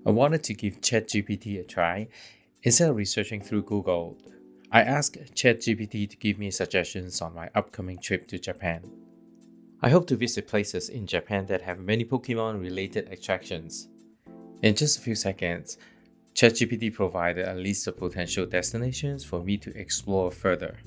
I wanted to give ChatGPT a try. Instead of researching through Google, I asked ChatGPT to give me suggestions on my upcoming trip to Japan. I hope to visit places in Japan that have many Pokemon-related attractions. In just a few seconds, ChatGPT provided a list of potential destinations for me to explore further.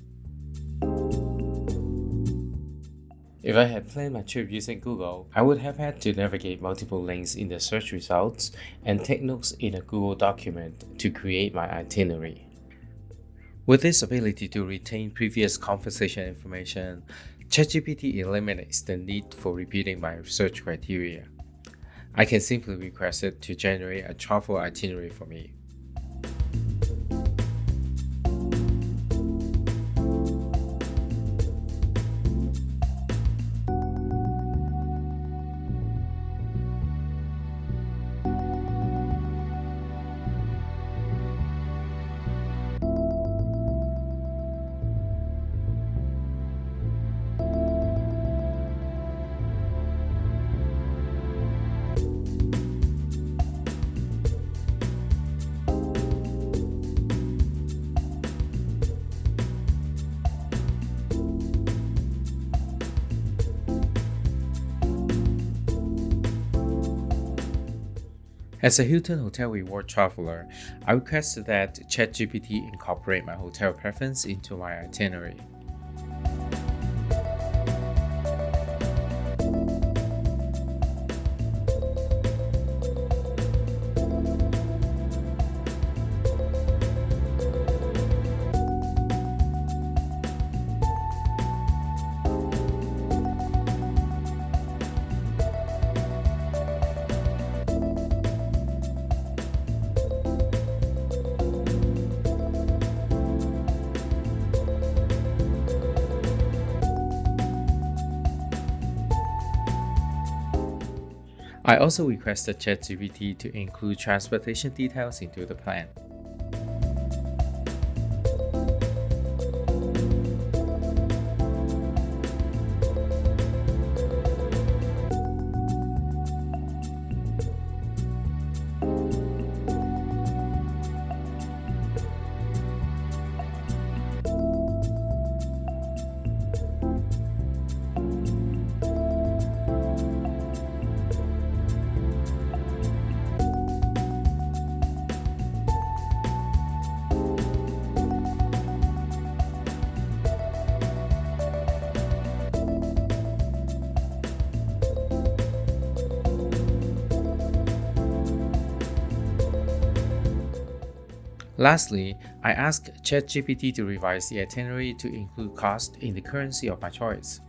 If I had planned my trip using Google, I would have had to navigate multiple links in the search results and take notes in a Google document to create my itinerary. With this ability to retain previous conversation information, ChatGPT eliminates the need for repeating my search criteria. I can simply request it to generate a travel itinerary for me. As a Hilton Hotel Reward traveler, I requested that ChatGPT incorporate my hotel preference into my itinerary. I also requested ChatGPT to include transportation details into the plan. Lastly, I asked ChatGPT to revise the itinerary to include cost in the currency of my choice.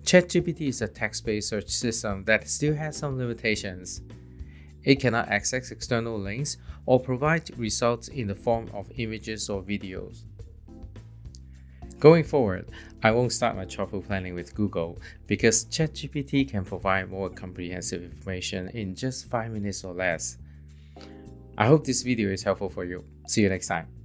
ChatGPT is a text-based search system that still has some limitations. It cannot access external links or provide results in the form of images or videos. Going forward, I won't start my travel planning with Google because ChatGPT can provide more comprehensive information in just 5 minutes or less. I hope this video is helpful for you. See you next time.